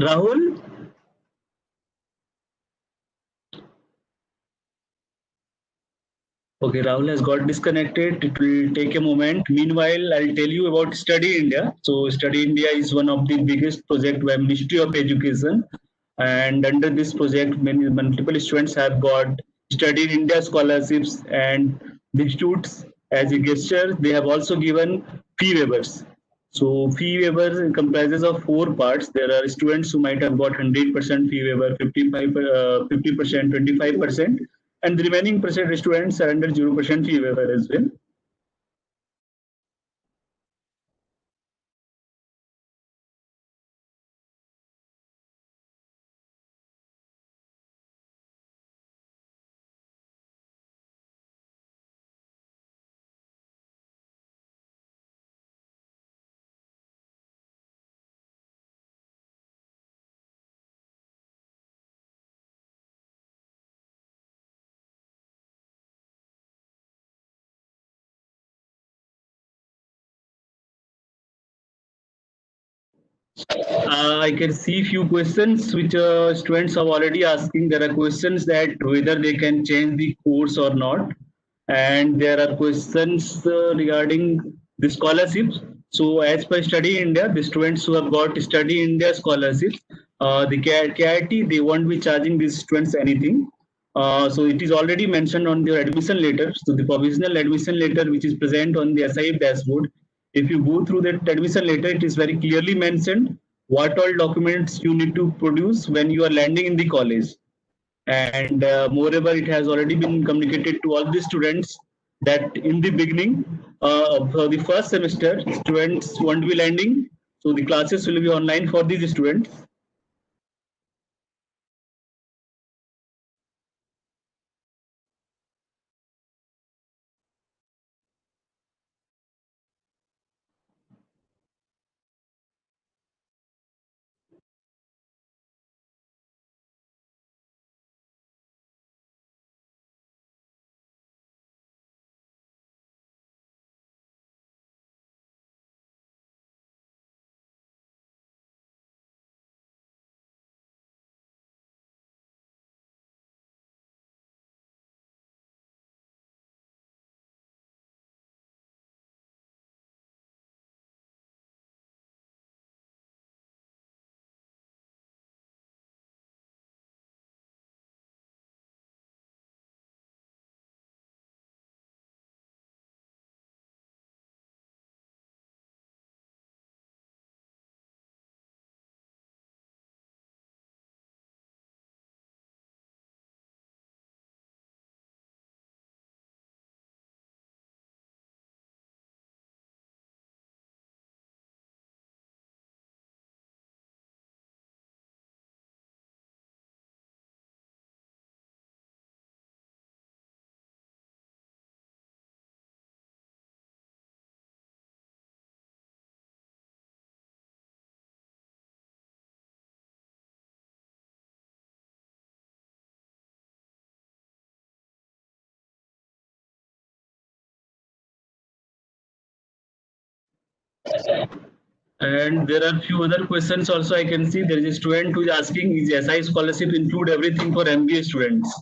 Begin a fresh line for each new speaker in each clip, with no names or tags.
Rahul? Okay, Rahul has got disconnected. It will take a moment. Meanwhile, I'll tell you about Study India. So, Study India is one of the biggest project by Ministry of Education, and under this project, many multiple students have got Study in India scholarships, and the institutes, as a gesture, they have also given fee waivers. So, fee waiver comprises of four parts. There are students who might have got 100% fee waiver, 50%, 25%, and the remaining percent students are under 0% fee waiver as well. I can see few questions which students are already asking. There are questions that whether they can change the course or not, and there are questions regarding the scholarships. So, as per Study India, the students who have got Study India scholarships, the KIT, they won't be charging these students anything. So, it is already mentioned on their admission letter. So, the provisional admission letter, which is present on the SIF dashboard, if you go through that admission letter, it is very clearly mentioned what all documents you need to produce when you are landing in the college. And moreover, it has already been communicated to all the students that in the beginning of the first semester, students won't be landing. So the classes will be online for these students. And there are few other questions also I can see. There is a student who is asking, is SI scholarship include everything for MBA students?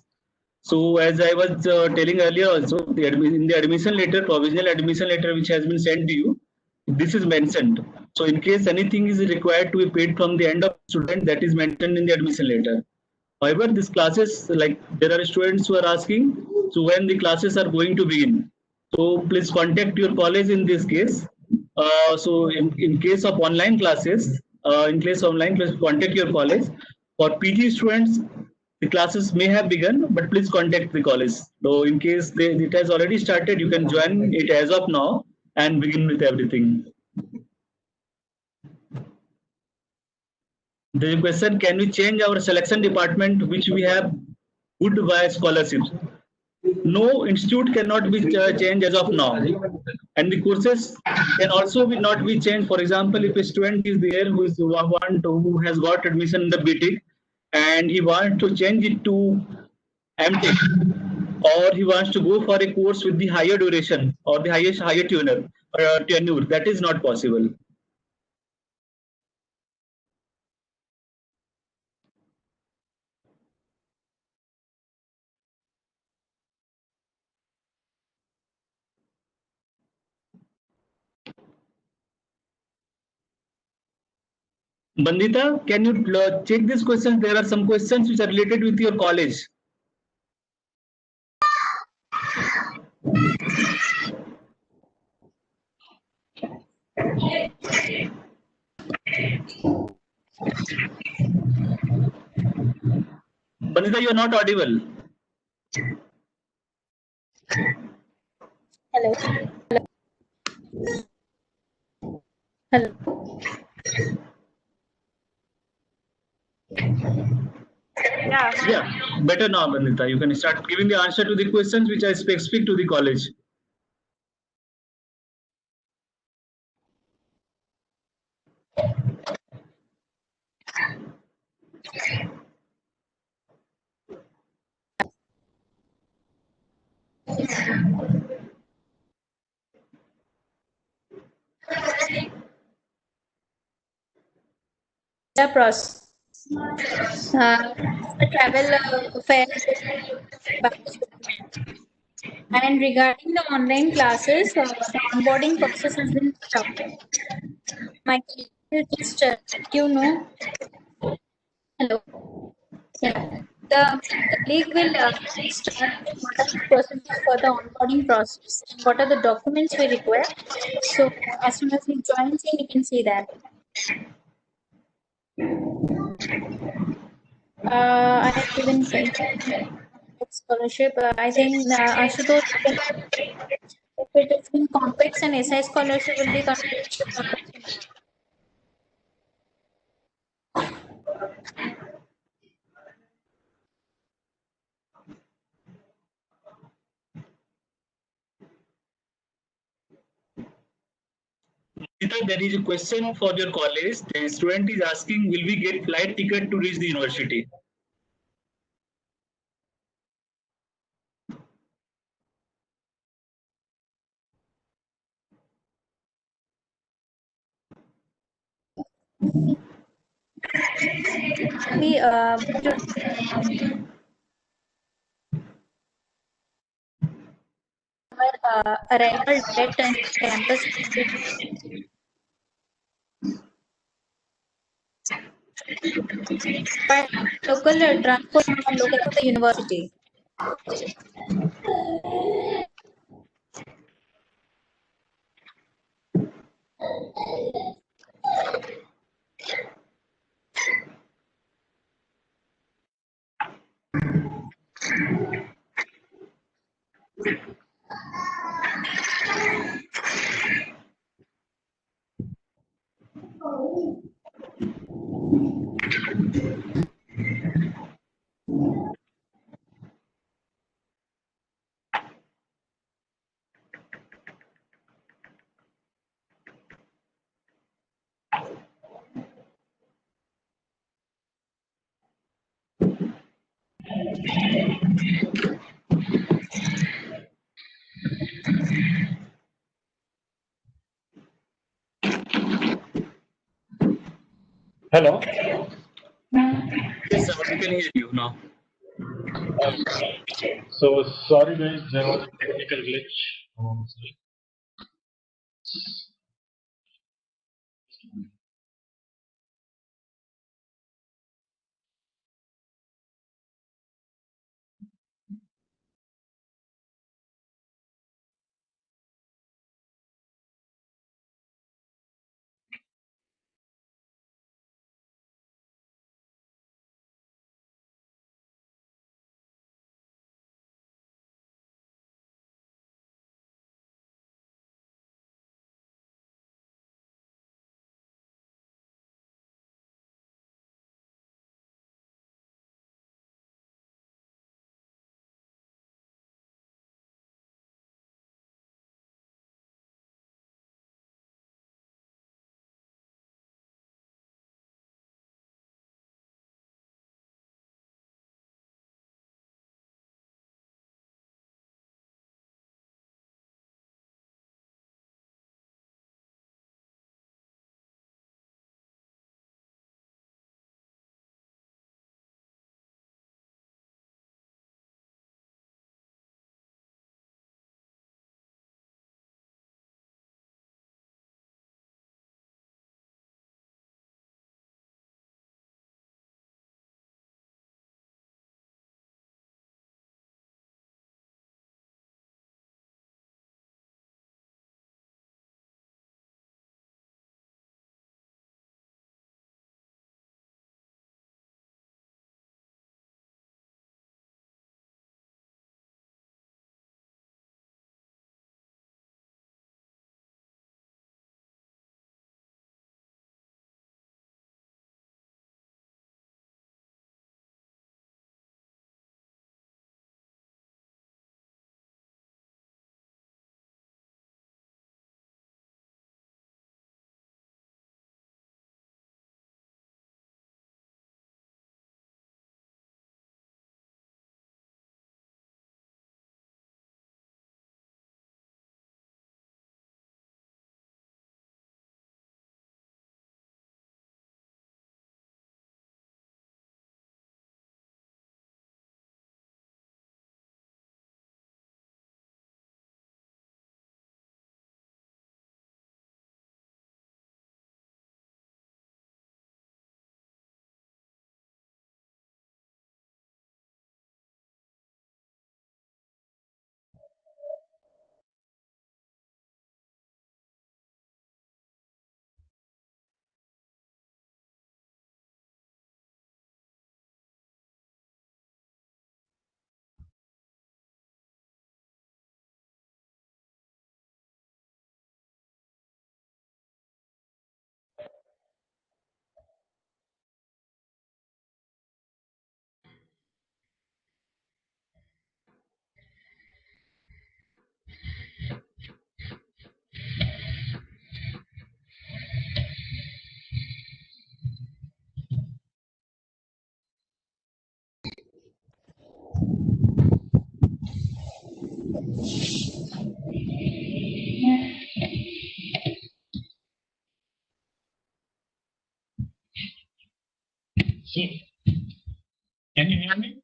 So as I was telling earlier also, in the admission letter, provisional admission letter which has been sent to you, this is mentioned. So in case anything is required to be paid from the end of student, that is mentioned in the admission letter. However, these classes, like there are students who are asking, so when the classes are going to begin. So please contact your college in this case. So in case of online classes, please contact your college. For PG students, the classes may have begun, but please contact the college. So in case it has already started, you can join it as of now and begin with everything. The question, can we change our selection department which we have good via scholarships? No institute cannot be changed as of now, and the courses can also be not be changed. For example, if a student is there who has got admission in the BTech and he wants to change it to MTech, or he wants to go for a course with the higher duration or the higher tenure, that is not possible. Bandita, can you check these questions? There are some questions which are related with your college. Bandita, you are not audible.
Hello. Hello.
Yeah, better now, Bandita. You can start giving the answer to the questions which are specific to the college.
The process. The travel fair. And regarding the online classes, the onboarding process has been started. My colleague will just let you know. Hello. Yeah. The colleague will start what are the procedures for the onboarding process and what are the documents we require. So as soon as he joins in, you can see that. I have given scholarship. I think Ashutosh, if it has been complex and SI scholarship will be considered.
Bandita, there is a question for your college. The student is asking, will we get flight ticket to reach the university?
We arrival direct and campus, but local transport local to the university.
Hello.
Yes, sir, we can hear you now.
So sorry guys, there was a technical glitch. So, can you hear me?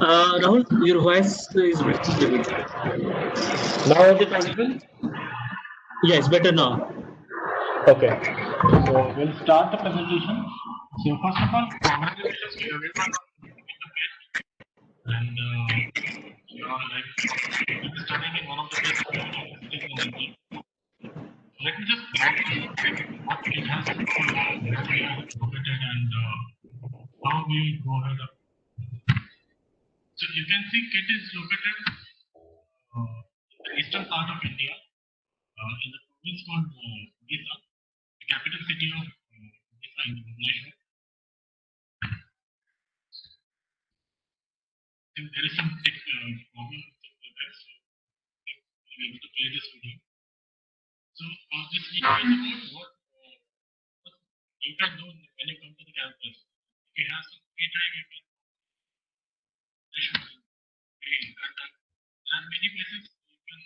Rahul, your voice is breaking.
Now is it audible?
Yeah, it's better now.
Okay. So we'll start the presentation. So first of all, congratulations to everyone on giving the best. And you are like studying in one of the best universities in India. Let me just walk you through what it has to do, where we are located, and how we go ahead. So you can see KIT is located in the eastern part of India, in the province called Odisha, the capital city of Odisha in Bhubaneswar. And there is some tech problem with the webex, so we'll be able to play this video. So this video is about what you can do when you come to the campus. If you have some free time, you can play. There are many places you can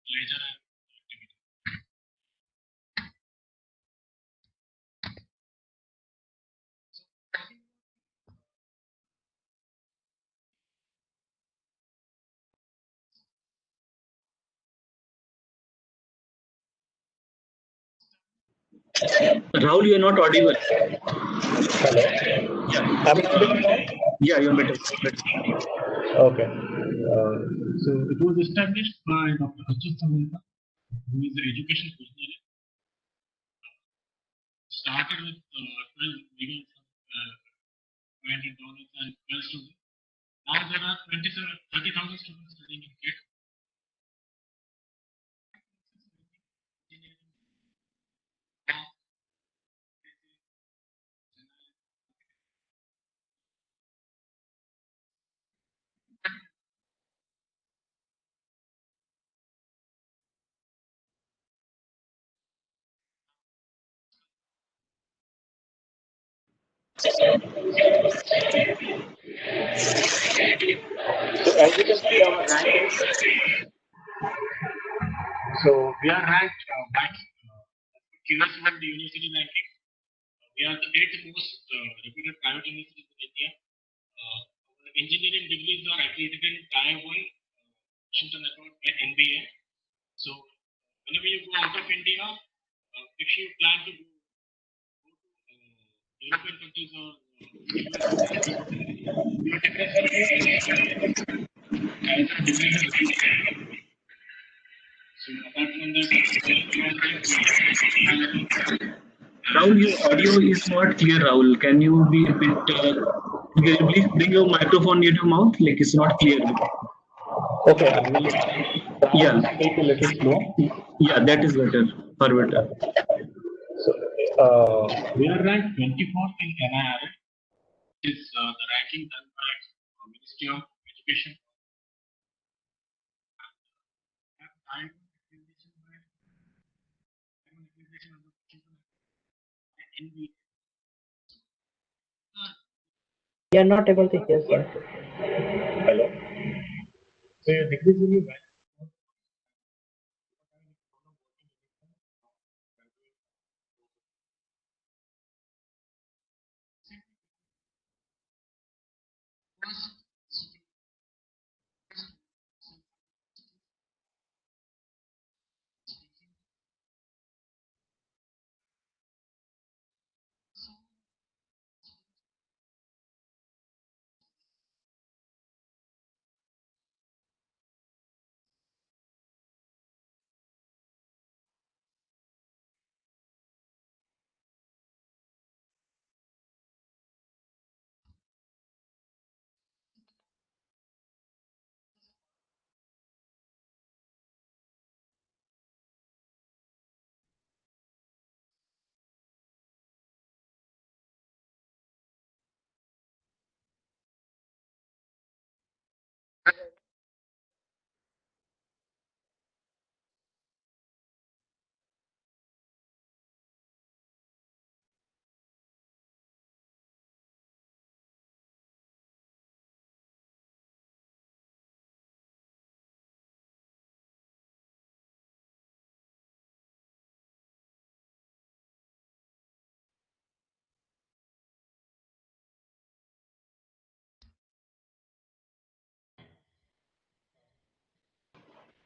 leisure and activity.
Rahul, you are not audible.
Hello.
Yeah,
Am I audible now?
yeah, you're better.
Okay. So it was established by Dr. Ajit Samanka, who is the education visionary. Started with 12 million $200 and 12 students. Now there are 30,000 students studying in KIT. So as you can see, our ranking. So we are ranked by QS World University ranking. We are the 8th most reputed private university in India. Our engineering degrees are accredited in Tier 1, Washington Accord by NBA. So whenever you go out of India, if you plan to go to European countries or you definitely as a degree in education. So apart from that,
Rahul, your audio is not clear. Rahul, can you be a bit? Can you please bring your microphone near your mouth? Like it's not clear.
okay, I will try
Yeah,
to speak a little slow.
yeah, that is better. Far better.
So we are ranked 24th in NIRF, which is the ranking done by Ministry of Education. And
We are not able to hear, sir.
hello. So your degree will be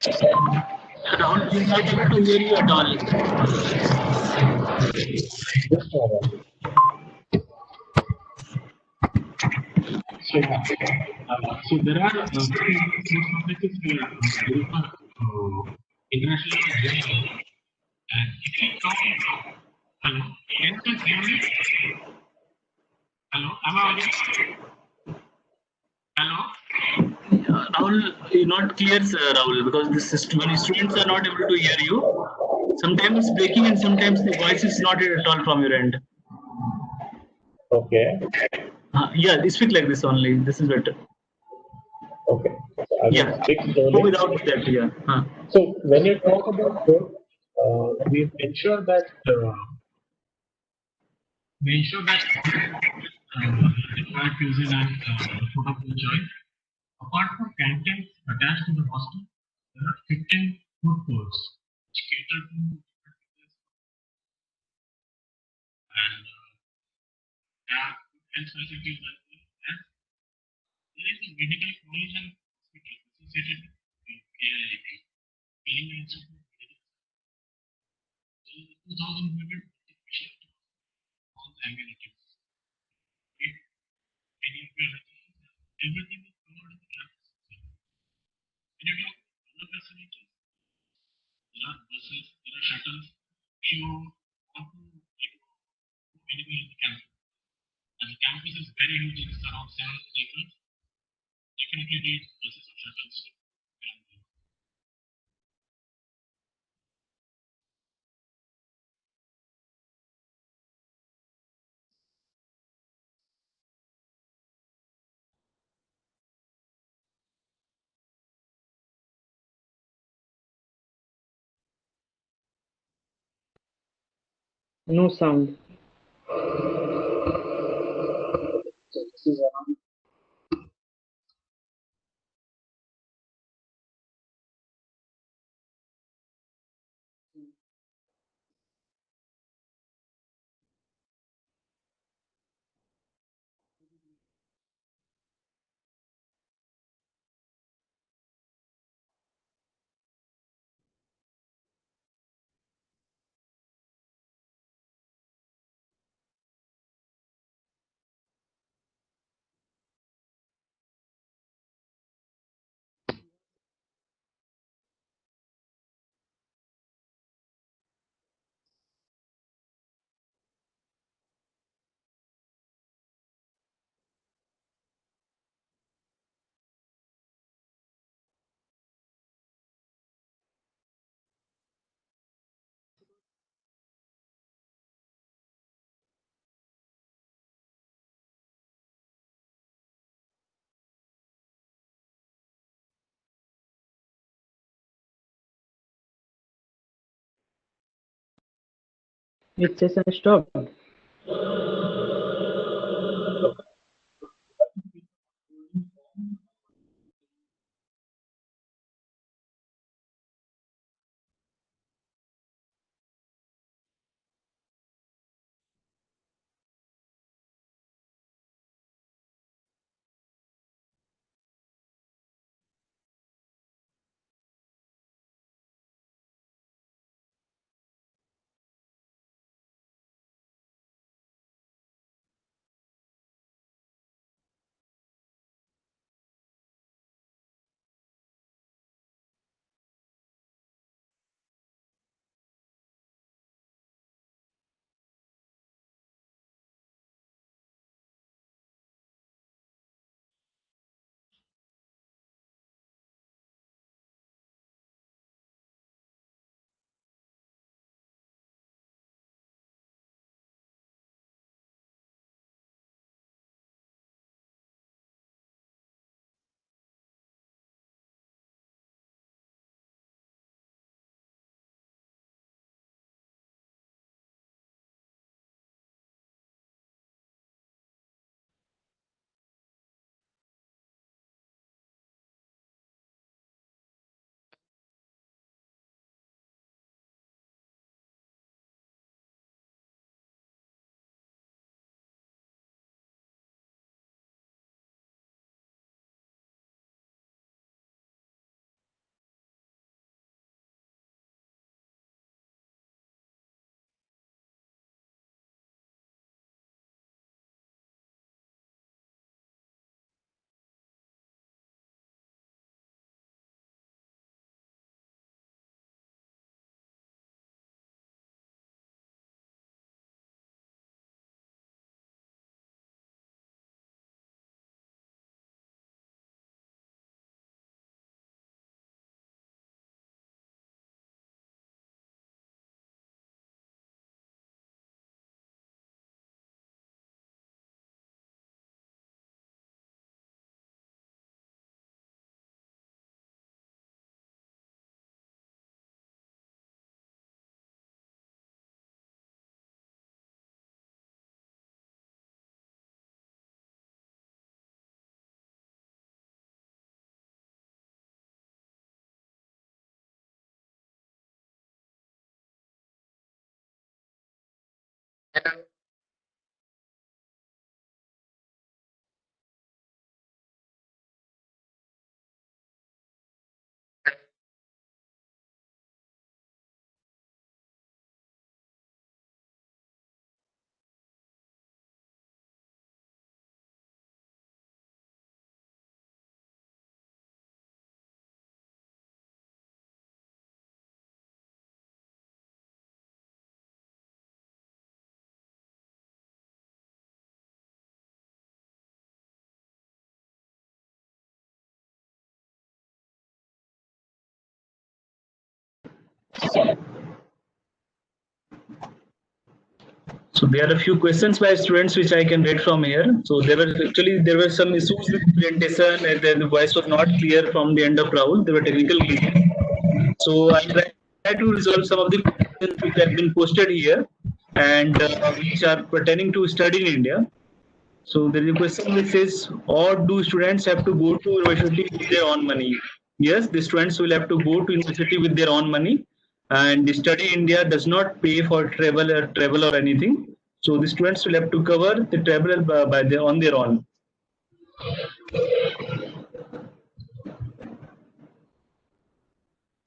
Rahul, we are not able to hear you at all.
Just a moment. So there are most topics where there is international journey. And if we talk about, hello, can you guys hear me? Hello, am I audible? Hello?
Rahul, you're not clear, sir, Rahul, because the system, when students are not able to hear you, sometimes it's breaking and sometimes the voice is not at all from your end.
Okay.
Yeah, speak like this only. This is better.
Okay. So I will
Yeah.
speak
Go
slowly.
without that, yeah.
So when you talk about code, we ensure that required user and protocol choice. Apart from canteens attached to the hostel, there are 15 food courts which cater to different users and there are health facilities as well. And there is a medical college and hospital associated with KIIT, Killing Institute of Medical Science. There is a 2000 bedded specialty all the amenities. If any of your everything is covered in the campus. When you talk other facilities, there are buses, there are shuttles. If you want to go anywhere in the campus, and the campus is very huge, it's around 7 acres. Definitely need buses or shuttles. And
No sound.
so this is around
Its session stopped.
So there are a few questions by students which I can read from here. So there were some issues with presentation and then the voice was not clear from the end of Rahul. There were technical glitches. So I try to resolve some of the questions which have been posted here and which are pertaining to study in India. So there is a question which says, or do students have to go to university with their own money? Yes, the students will have to go to university with their own money, and the study in India does not pay for travel or anything. So the students will have to cover the travel on their own.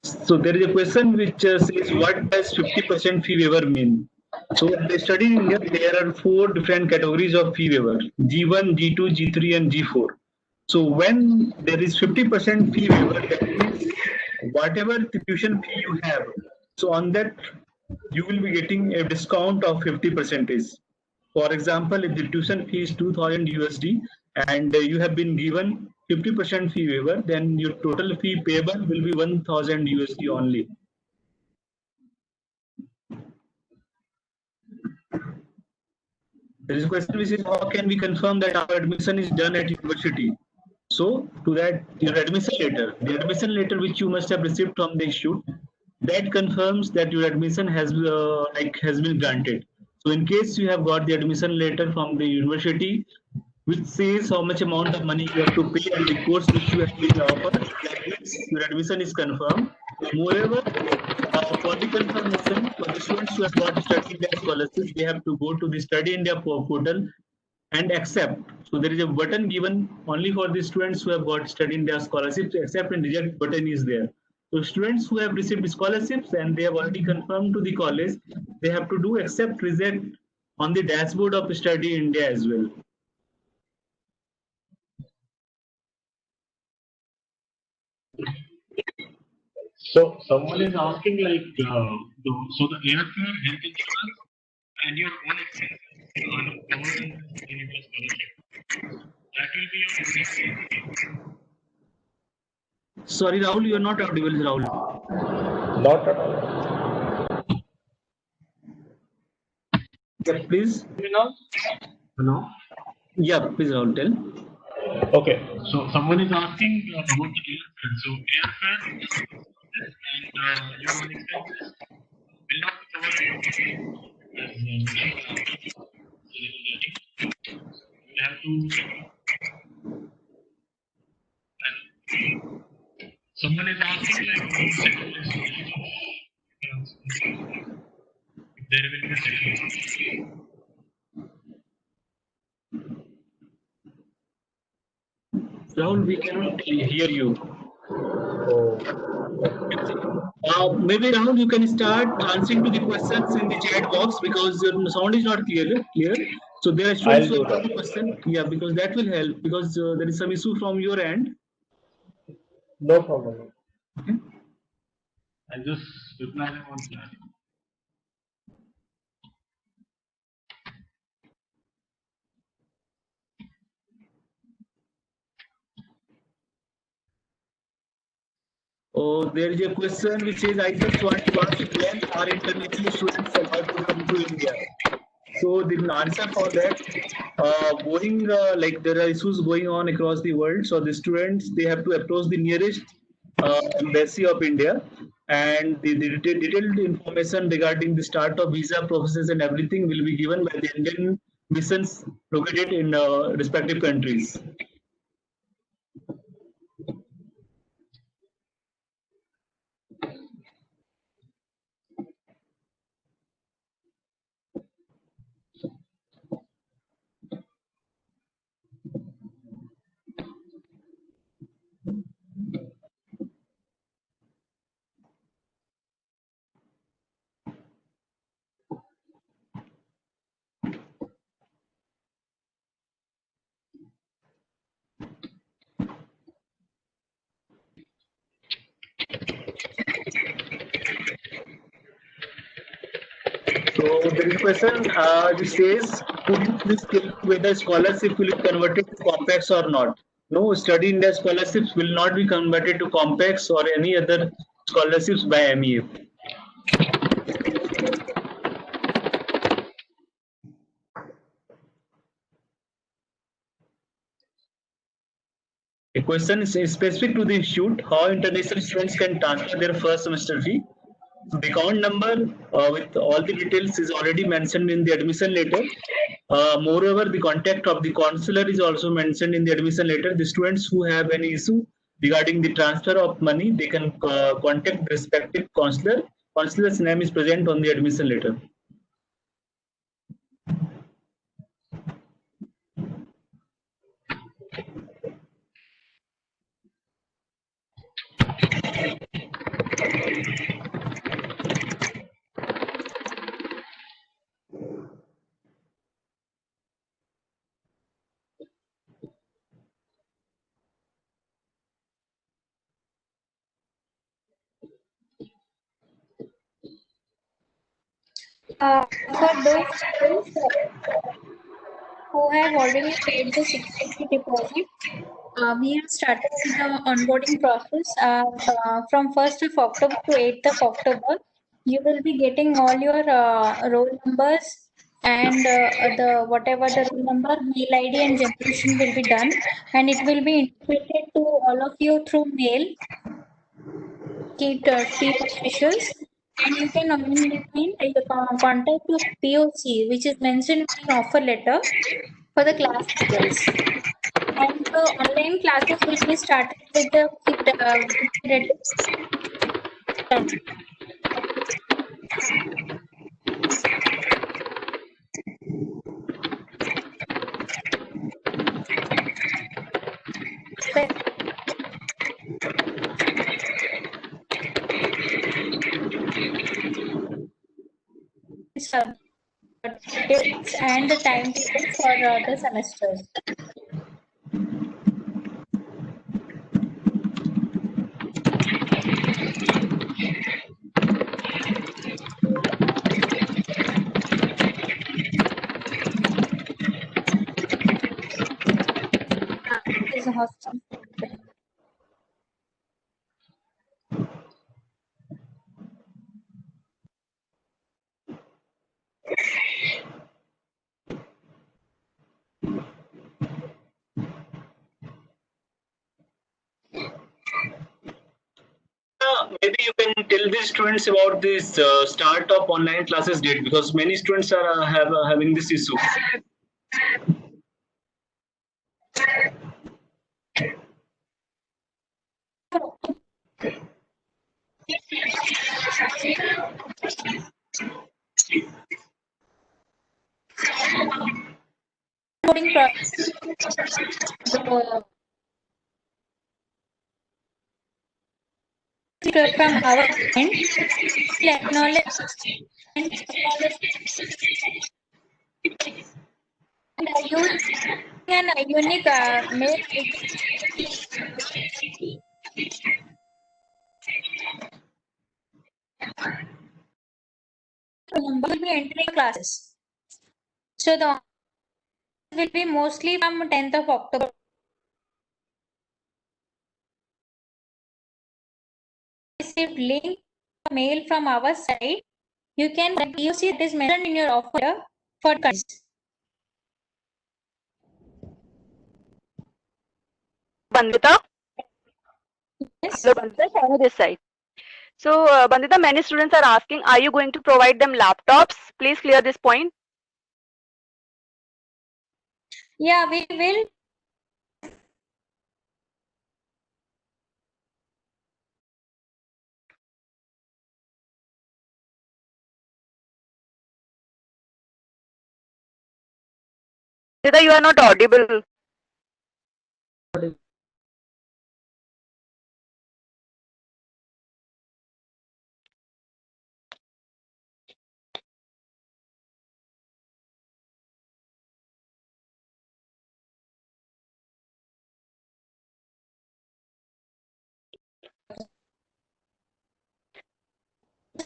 So there is a question which says, what does 50% fee waiver mean? So the study in India, there are four different categories of fee waiver: G1, G2, G3, and G4. So when there is 50% fee waiver, that means whatever the tuition fee you have, so on that you will be getting a discount of 50%. For example, if the tuition fee is 2000 USD and you have been given 50% fee waiver, then your total fee payable will be 1000 USD only. There is a question which is, how can we confirm that our admission is done at university? So to that, your the admission letter which you must have received from the institute, that confirms that your admission has been granted. So in case you have got the admission letter from the university, which says how much amount of money you have to pay and the course which you have been offered, that means your admission is confirmed. Moreover, for the confirmation, for the students who have got study India scholarships, they have to go to the Study India portal and accept. So there is a button given only for the students who have got Study India scholarships. Accept and reject button is there. So students who have received scholarships and they have already confirmed to the college, they have to do accept reject on the dashboard of Study India as well.
So someone is asking like, so the airfare, health insurance, and your own expenses are covered in your scholarship. That will be your.
Sorry, Rahul, you are not audible, Rahul.
Not at all.
Yeah, please.
Hello.
Yeah, please, Rahul, tell.
Okay, so someone is asking about the airfare. So airfare and your own expenses will not be covered as you have to. And someone is asking like second list if there will be a second list.
Rahul, we cannot hear you. Maybe Rahul, you can start answering to the questions in the chat box because your sound is not clear. So there are students who have a question. Yeah, because that will help because there is some issue from your end.
No problem.
Okay.
I'll just reply them on that.
Oh, there is a question which says, I just want to ask when are international students allowed to come to India? So the answer for that, like there are issues going on across the world. So the students, they have to approach the nearest embassy of India, and the detailed information regarding the start of visa processes and everything will be given by the Indian missions located in respective countries. So there is a question. This says, could you please tell whether scholarship will be converted to complex or not? No, study India scholarships will not be converted to complex or any other scholarships by MEF. A question is specific to the institute: how international students can transfer their first semester fee. So the account number with all the details is already mentioned in the admission letter. Moreover, the contact of the counselor is also mentioned in the admission letter. The students who have any issue regarding the transfer of money, they can contact the respective counselor. Counselor's name is present on the admission letter.
For those students who have already paid the security deposit, we have started with the onboarding process from 1st of October to 8th of October. You will be getting all your roll numbers and the whatever the roll number, mail ID and generation will be done, and it will be integrated to all of you through mail to your officials. And you can maintain the contact of POC, which is mentioned in the offer letter for the class details. And the online classes will be started with the dates and the timetable for the semesters. Is a hostel.
Maybe you can tell the students about this start of online classes date, because many students are having this issue.
Onboarding process. From our end, we'll acknowledge and use an unique mail number will be entering classes. So the will be mostly from 10th of October. Received link mail from our side. You can use it is mentioned in your offer for countries.
Bandita?
Yes.
Hello, Bandita. Shana this side. So, Bandita, many students are asking, are you going to provide them laptops? Please clear this point.
Yeah, we will.
Bandita, you are not audible.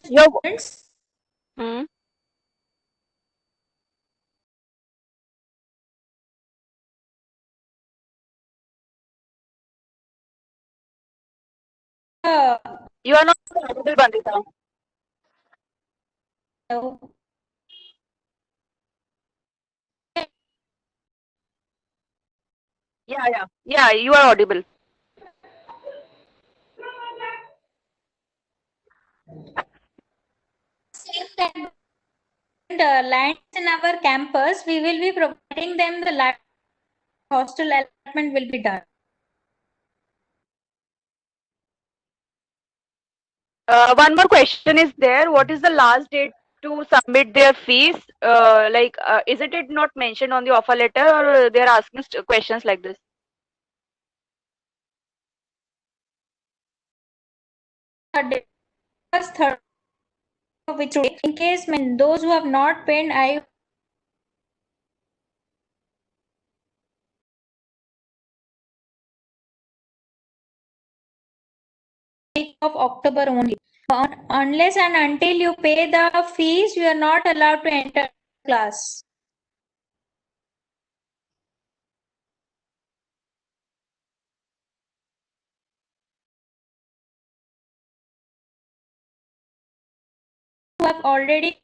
Your,
Students,
hmm? You are not audible, Bandita.
hello.
Yeah, you are audible.
Safe and lands in our campus, we will be providing them the hostel allotment will be done.
One more question is there. What is the last date to submit their fees? Isn't it not mentioned on the offer letter, or they are asking questions like this?
First, third, which today, in case those who have not paid, I week of October only. Unless and until you pay the fees, you are not allowed to enter class. Who have already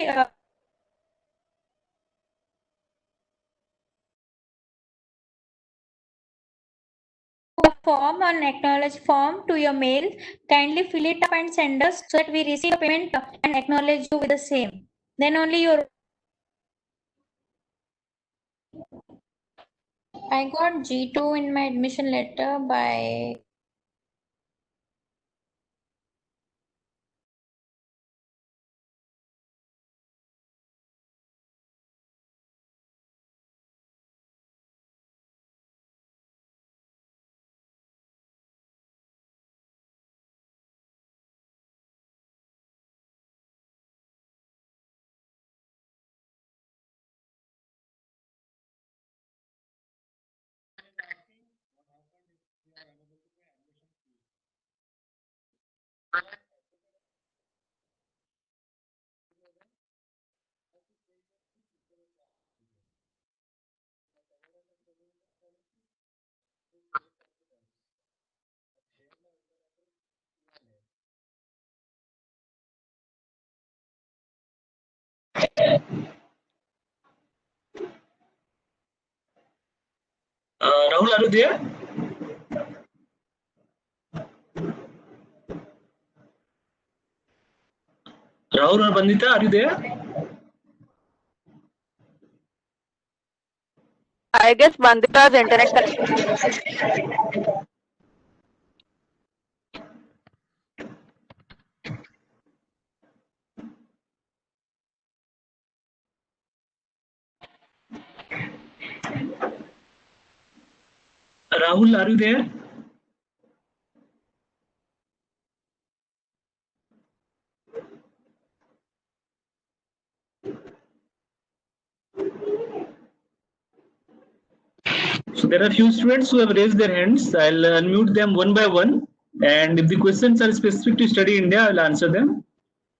form an acknowledge form to your mail, kindly fill it up and send us so that we receive the payment and acknowledge you with the same. Then only your I got G2 in my admission letter by
Rahul, are you there? Rahul or Bandita, are you there?
I guess Bandita's internet connection.
Rahul, are you there? So there are few students who have raised their hands. I'll unmute them one by one. And if the questions are specific to Study India, I'll answer them.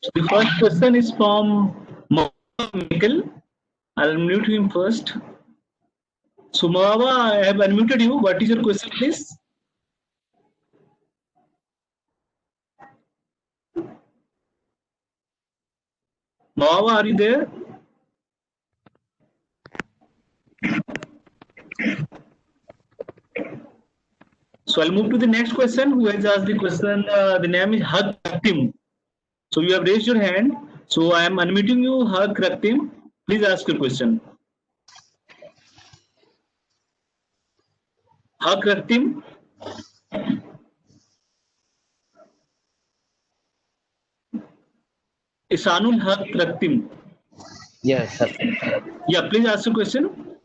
So the first question is from Michael. I'll unmute him first. So Mahava, I have unmuted you. What is your question, please? Mahava, are you there? So I'll move to the next question. Who has asked the question? The name is Haq Raktim. So you have raised your hand. So I am unmuting you, Haq Raktim. Please ask your question. Haq Raktim. Isanul Haq Raktim.
Yes, sir.
Yeah, please ask your question.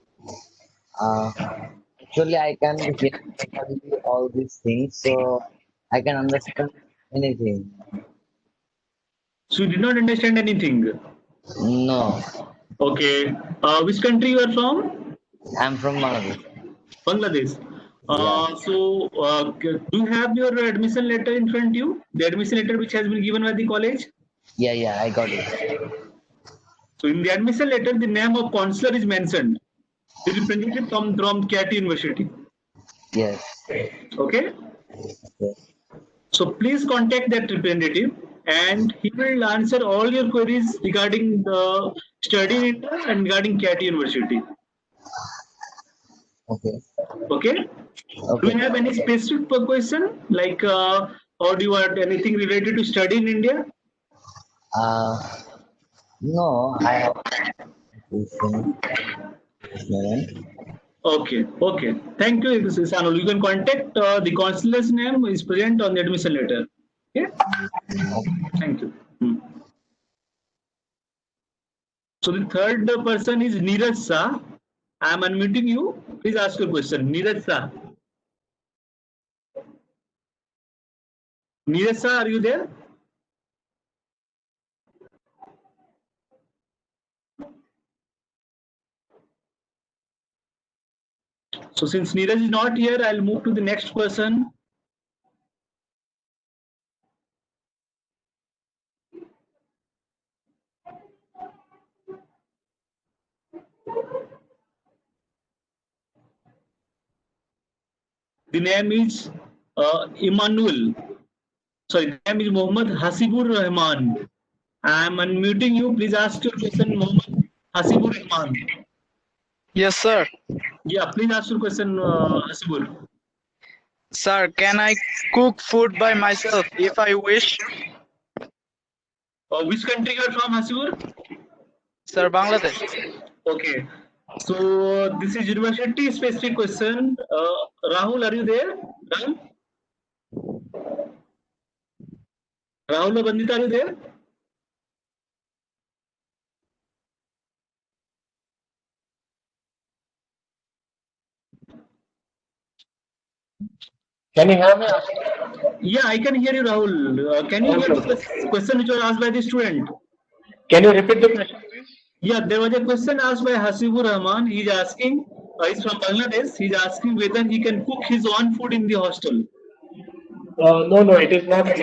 Actually, I can hear all these things, so I can understand anything.
So you did not understand anything.
No,
Okay. Which country you are from?
I'm from Bangladesh.
Bangladesh. Do you have your admission letter in front of you? The admission letter which has been given by the college?
Yeah, I got it.
So in the admission letter, the name of counselor is mentioned. The representative from KT University.
Yes.
Okay.
Yes.
So please contact that representative and he will answer all your queries regarding the study in India and regarding CAT University.
Okay.
Okay? Do
Okay.
you have any specific question? Like, or do you want anything related to study in India?
No, I have question. This moment.
Okay, okay. Thank you, Sanul. You can contact the counselor's name is present on the admission letter. Okay? Thank you. So the third person is Neeraj Shah. I am unmuting you. Please ask your question. Neeraj Shah. Neeraj Shah, are you there? So since Neeraj is not here, I'll move to the next person. The name is Emmanuel. Sorry, the name is Mohammad Hasibur Rahman. I am unmuting you. Please ask your question, Mohammad Hasibur Rahman.
Yes, sir.
Yeah, please ask your question, Hasibur.
Sir, can I cook food by myself if I wish?
Which country you are from, Hasibur?
Sir, Bangladesh.
Okay. So this is university specific question. Rahul, are you there? Rahul? Rahul or Bandita, are you there?
Can you hear me?
Yeah, I can hear you, Rahul. Can you hear the question which was asked by the student?
Can you repeat the question, please?
Yeah, there was a question asked by Hasibur Rahman. He's asking, he's from Bangladesh. He's asking whether he can cook his own food in the hostel.
No, it is not allowed.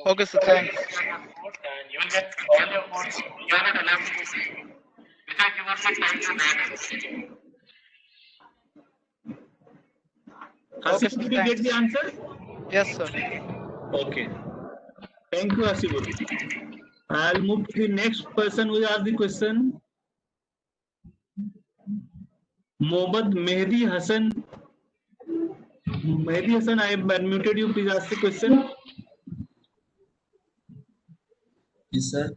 Okay, sir, thanks.
And you will get all your food. You are not allowed to cook without your time to manage.
Okay,
Hasibur,
sir,
did you get the
thanks.
answer?
Yes, sir.
Okay. Thank you, Hasibur. I'll move to the next person who asked the question. Mohammad Mehdi Hassan. Mehdi Hassan, I have unmuted you. Please ask the question.
Yes, sir.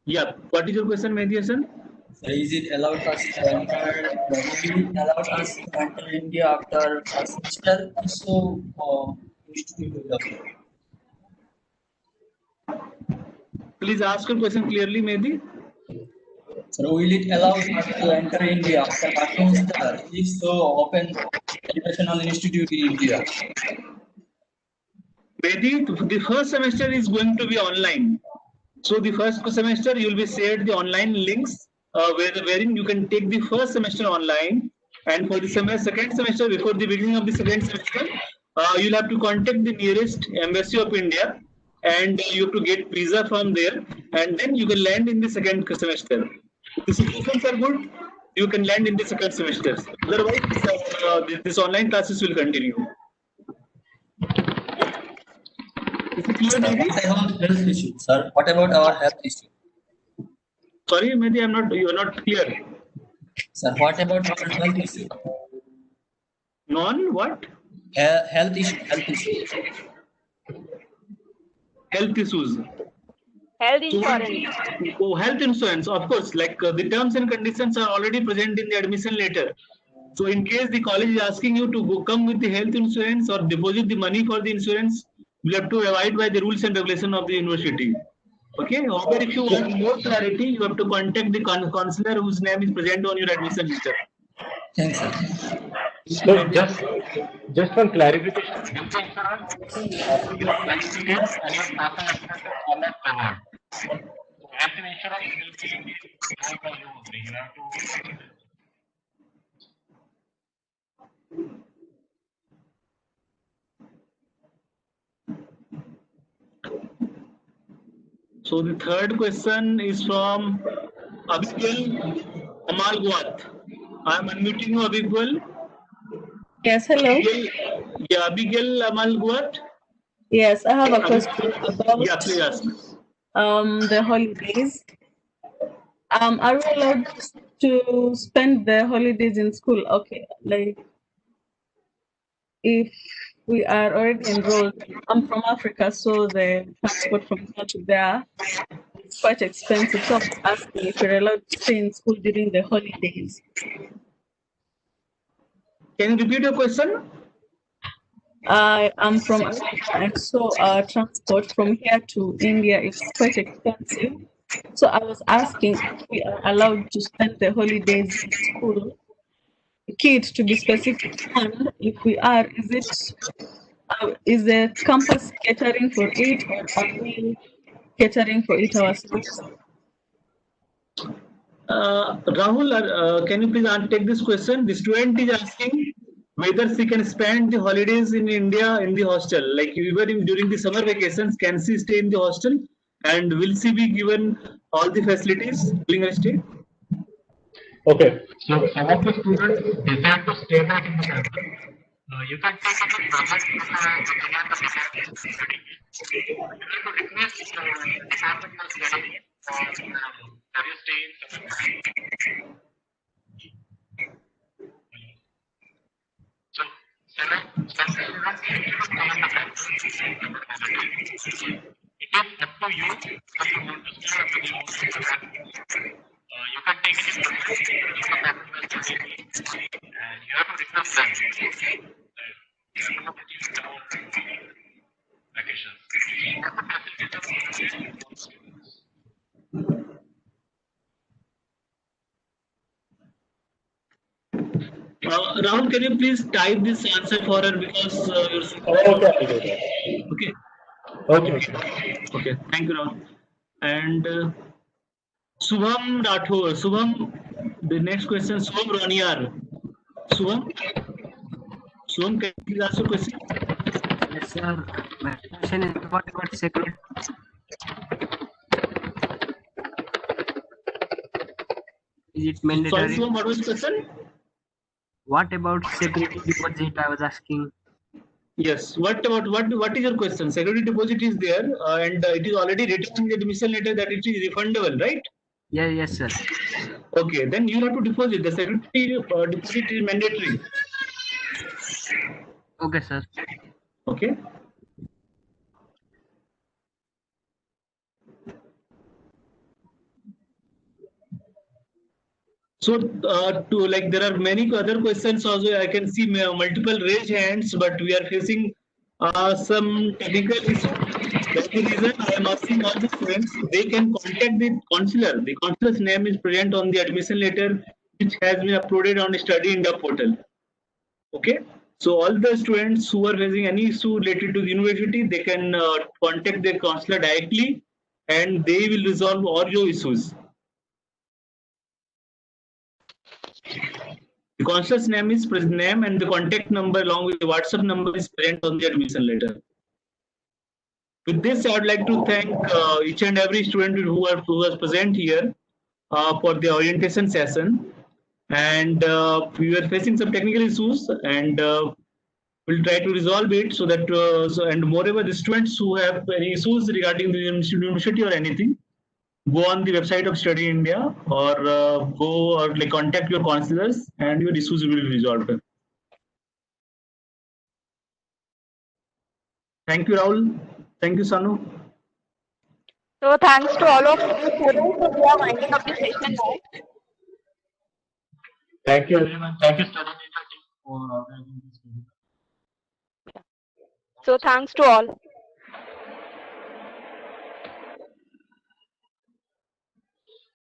Yeah. What is your question, Mehdi Hassan?
So is it allowed us to enter? Will it allowed us to enter India after first semester? If so, institute will apply.
Please ask your question clearly, Mehdi.
So will it allow us to enter India after first semester? If so, open educational institute in India.
Mehdi, the first semester is going to be online. So the first semester you will be shared the online links wherein you can take the first semester online, and for the second semester, before the beginning of the second semester, you'll have to contact the nearest embassy of India and you have to get visa from there, and then you can land in the second semester. If the situations are good, you can land in the second semester. Otherwise, this online classes will continue. Is it clear, Mehdi?
What about health issue, sir? What about our health issue?
Sorry, Mehdi, you are not clear.
Sir, what about our health issue?
What?
Health issue.
Health issues.
Health insurance.
Oh, health insurance, of course. Like the terms and conditions are already present in the admission letter. So in case the college is asking you to come with the health insurance or deposit the money for the insurance, you have to abide by the rules and regulation of the university. Okay. However, if you want more clarity, you have to contact the counselor whose name is present on your admission letter.
Thanks, sir.
So just one clarification.
Health insurance, your life insurance and your personal expenses are not covered. So health insurance will be covered by you only. You have to.
So the third question is from Abigail Amal Guat. I'm unmuting you, Abigail.
Yes, hello.
Yeah, Abigail Amal Guat.
Yes, I have a question about
Yeah, please ask.
the holidays. Are we allowed to spend the holidays in school? Okay, like if we are already enrolled. I'm from Africa, so the transport from here to there is quite expensive. So I'm asking if we're allowed to stay in school during the holidays.
Can you repeat your question?
I am from Africa, and so transport from here to India is quite expensive. So I was asking if we are allowed to spend the holidays in school. Kids, to be specific, and if we are, is the campus catering for it, or are we catering for it ourselves?
Rahul, can you please take this question? The student is asking whether she can spend the holidays in India in the hostel. Like even during the summer vacations, can she stay in the hostel? And will she be given all the facilities during her stay?
Okay, so some of the students decide to stay back in the campus. You can take up a project at the study. You have to request the department of study for career stay in summer vacation. So some students need to stay in the campus. It is up to you whether you want to stay or whether you want to come back. You can take it in the department of study and you have to request them. Vacations.
Rahul, can you please type this answer for her because
Okay.
Okay. Thank you, Rahul. And Subham Rathore. Subham, the next question, Subham Roniyar. Subham, can you please ask your question?
Yes, sir. My question is what about security? Is it mandatory?
Sorry, Subham, what was the question?
What about security deposit? I was asking.
Yes. What is your question? Security deposit is there, and it is already written in the admission letter that it is refundable, right?
Yeah, yes, sir.
Okay, then you have to deposit. The security deposit is mandatory.
Okay, sir.
Okay. So, there are many other questions also. I can see multiple raised hands, but we are facing some technical issues. That's the reason I am asking all the students. They can contact the counselor. The counselor's name is present on the admission letter, which has been uploaded on the Study India portal. Okay. So all the students who are facing any issue related to the university, they can contact their counselor directly, and they will resolve all your issues. The counselor's name is name, and the contact number along with the WhatsApp number is present on the admission letter. With this, I would like to thank each and every student who was present here for the orientation session. And we were facing some technical issues, and we'll try to resolve it so that and moreover, the students who have any issues regarding the university or anything, go on the website of Study India or contact your counselors, and your issues will be resolved. Thank you, Rahul. Thank you, Sanu.
So thanks to all of you students. So we are winding up the session now.
Thank you, everyone. Thank you, Study India team, for organizing this.
So thanks to all.